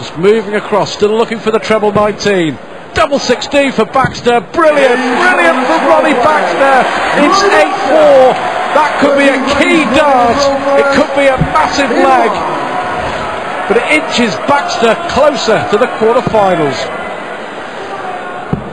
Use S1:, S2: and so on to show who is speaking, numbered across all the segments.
S1: Just moving across, still looking for the treble 19. Double 16 for Baxter. Brilliant, brilliant from Ronnie Baxter. It's 8-4. That could be a key dart. It could be a massive leg. But it inches Baxter closer to the quarter-finals.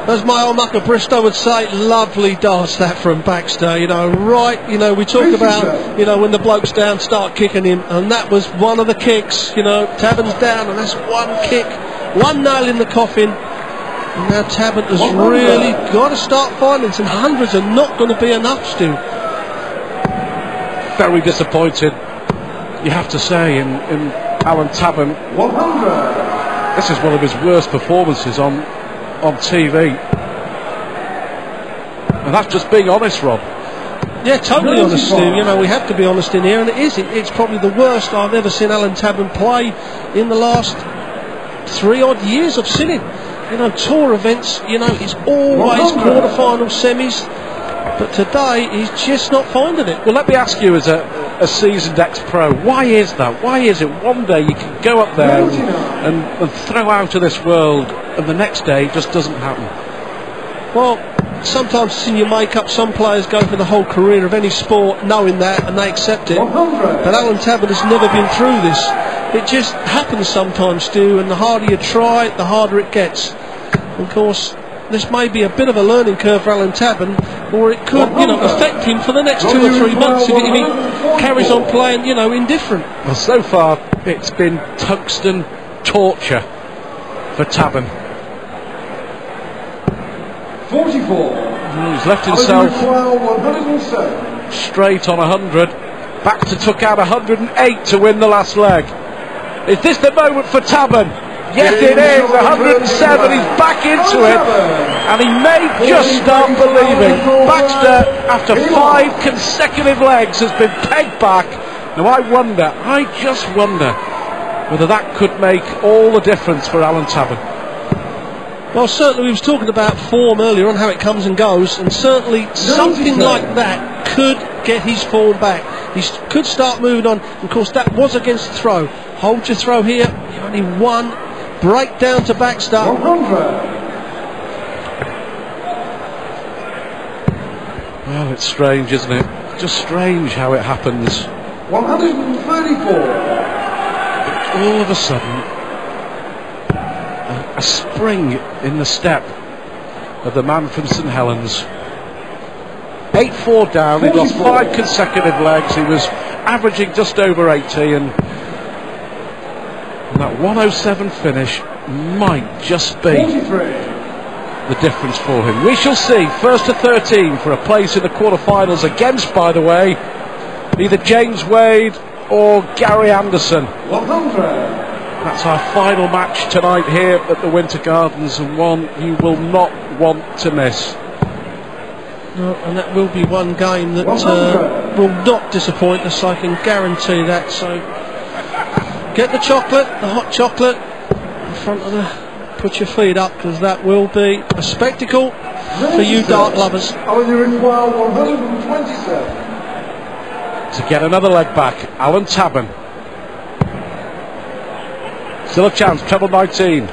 S2: As my old mucker Bristow would say, lovely dance that from Baxter, you know, right, you know, we talk about, you know, when the bloke's down, start kicking him, and that was one of the kicks, you know, Tabern's down, and that's one kick, one nail in the coffin, and now Tabern has really got to start finding some hundreds, and not going to be enough, Stu.
S1: Very disappointed, you have to say, in Alan Tabern.
S3: 100.
S1: This is one of his worst performances on TV, and that's just being honest, Rob.
S2: Yeah, totally honest, Stu. You know, we have to be honest in here, and it is. It's probably the worst I've ever seen Alan Tabern play in the last 3 odd years I've seen him. You know, tour events, you know, it's always quarter-final semis, but today he's just not finding it.
S1: Well, let me ask you, as a seasoned ex-pro, why is that? Why is it one day you can go up there and throw out of this world, and the next day it just doesn't happen?
S2: Well, sometimes it's in your makeup. Some players go for the whole career of any sport knowing that, and they accept it. But Alan Tabern has never been through this. It just happens sometimes, Stu, and the harder you try, the harder it gets. Of course, this may be a bit of a learning curve for Alan Tabern, or it could, you know, affect him for the next 2 or 3 months if he carries on playing, you know, indifferent.
S1: Well, so far it's been tungsten torture for Tabern.
S3: 44.
S1: He's left himself straight on 100. Baxter took out 108 to win the last leg. Is this the moment for Tabern? Yes, it is. 107. He's back into it, and he may just start believing. Baxter, after 5 consecutive legs, has been pegged back. Now I just wonder whether that could make all the difference for Alan Tabern.
S2: Well, certainly we was talking about form earlier on, how it comes and goes, and certainly something like that could get his form back. He could start moving on. Of course, that was against the throw. Hold your throw here. You only one. Break down to Baxter.
S3: 100.
S1: Well, it's strange, isn't it? Just strange how it happens.
S3: 134.
S1: All of a sudden, a spring in the step of the man from St Helens. 8-4 down. He'd lost 5 consecutive legs. He was averaging just over 80, and that 107 finish might just be
S3: 43.
S1: the difference for him. We shall see. 1st to 13 for a place in the quarterfinals against, by the way, either James Wade or Gary Anderson.
S3: 100.
S1: That's our final match tonight here at the Winter Gardens, and one you will not want to miss.
S2: No, and that will be one game that will not disappoint us, I can guarantee that. So get the chocolate, the hot chocolate, in front of the, put your feet up, because that will be a spectacle for you dart lovers.
S3: On your inquire, 127.
S1: To get another leg back, Alan Tabern. Still a chance, treble 19.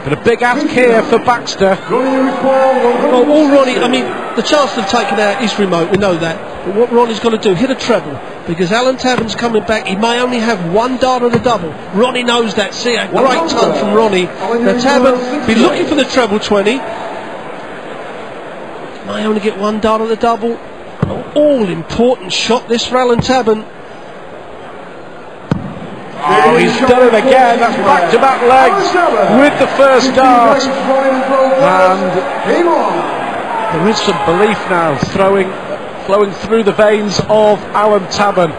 S1: But a big ask here for Baxter.
S2: Well, all Ronnie, I mean, the chance of taking out is remote, we know that. But what Ronnie's got to do, hit a treble, because Alan Tabern's coming back. He may only have 1 dart of the double. Ronnie knows that. See, a great touch from Ronnie. Now Tabern be looking for the treble 20. May only get 1 dart of the double. An all-important shot this for Alan Tabern.
S1: Oh, he's done it again. That's back-to-back legs with the first dart. And there is some belief now flowing through the veins of Alan Tabern.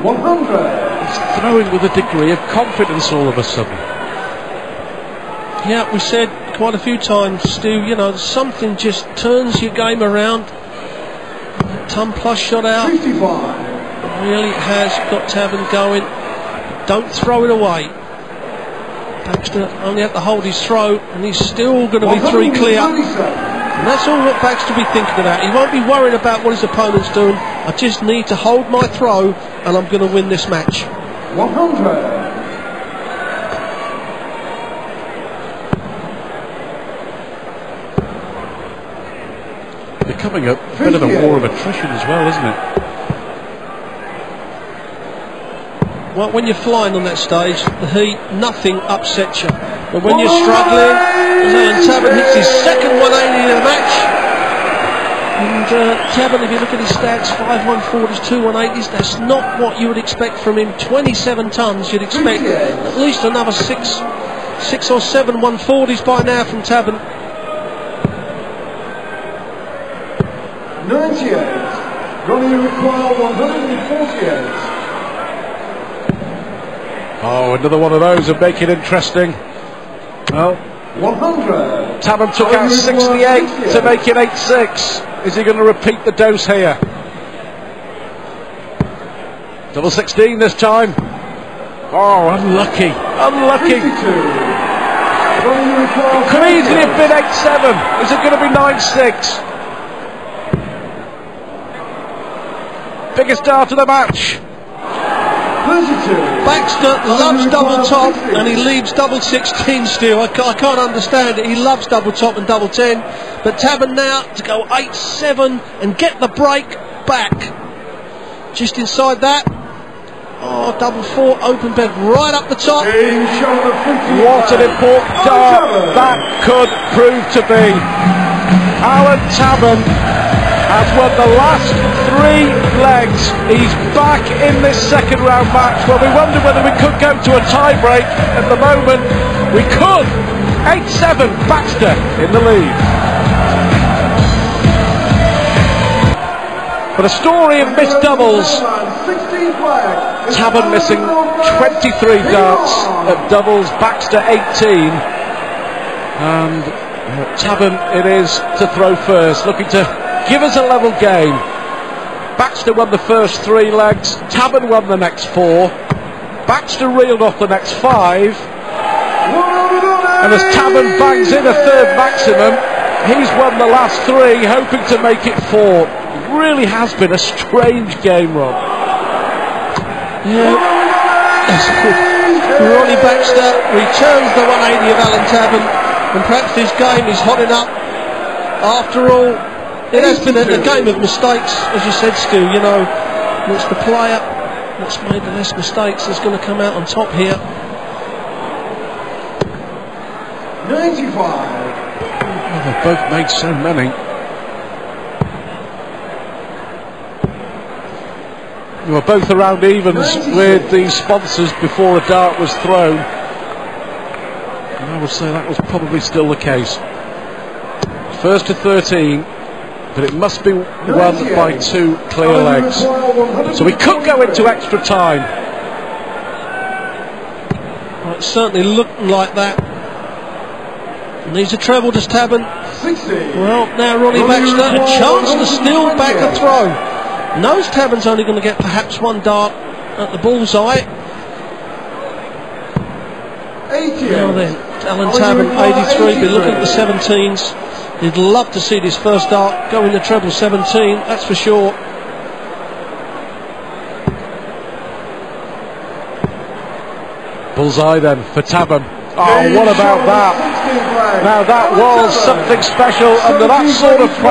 S3: 100.
S1: He's throwing with a degree of confidence all of a sudden.
S2: Yeah, we said quite a few times, Stu, you know, something just turns your game around. Ton plus shot out.
S3: 55.
S2: Really has got Tabern going. Don't throw it away. Baxter only had to hold his throw, and he's still going to be 3 clear. And that's all what Baxter will be thinking about. He won't be worried about what his opponent's doing. I just need to hold my throw, and I'm going to win this match.
S3: 100.
S1: becoming a bit of a war of attrition as well, isn't it?
S2: Well, when you're flying on that stage, the heat, nothing upsets you. But when you're struggling, as Alan Tabern hits his second 180 of the match, and Tabern, if you look at his stats, 5 140s, 2 180s, that's not what you would expect from him. 27 tons, you'd expect at least another 6 or 7 140s by now from Tabern.
S3: 98. Ronnie require 148.
S1: Oh, another one of those and make it interesting. Well,
S3: 100.
S1: Tabern took out 68 to make it 8-6. Is he going to repeat the dose here? Double 16 this time. Oh, unlucky. Unlucky.
S3: 52.
S1: Could easily have been 8-7. Is it going to be 9-6? Biggest dart of the match.
S3: 32.
S2: Baxter loves double top and he leaves double 16 still. I can't understand it. He loves double top and double 10. But Tabern now to go 8-7 and get the break back. Just inside that. Oh, double 4, open bed right up the top.
S1: What an important dart that could prove to be. Alan Tabern has won the last 3 legs. He's back in this second round match. Well, we wondered whether we could go to a tie break. At the moment, we could. 8-7, Baxter in the lead. But a story of missed doubles. Tabern missing 23 darts at doubles, Baxter 18. And Tabern it is to throw first, looking to give us a level game. Baxter won the first 3 legs, Tabern won the next 4, Baxter reeled off the next 5, and as Tabern bangs in a third maximum, he's won the last 3, hoping to make it 4. It really has been a strange game, Rob.
S2: Yeah. Ronnie Baxter returns the 180 of Alan Tabern, and perhaps this game is hot enough. After all, it has been a game of mistakes, as you said, Stu. You know, it's the player that's made the less mistakes that's going to come out on top here.
S3: 95.
S1: Well, they've both made so many. We were both around evens with the sponsors before a dart was thrown. And I would say that was probably still the case. First to 13. But it must be won by 2 clear legs. So we could go into extra time.
S2: Well, it's certainly looking like that. Needs a treble, does Tabern?
S3: 60.
S2: Well, now Ronnie Baxter, a chance to steal back a throw. Knows Tabern's only going to get perhaps 1 dart at the bullseye.
S3: 80.
S2: Now then, Alan Tabern, 83, be looking at the 17s. He'd love to see this first dart go in the treble 17, that's for sure.
S1: Bullseye then for Tabern. Oh, what about that? Now that was something special under that sort of play.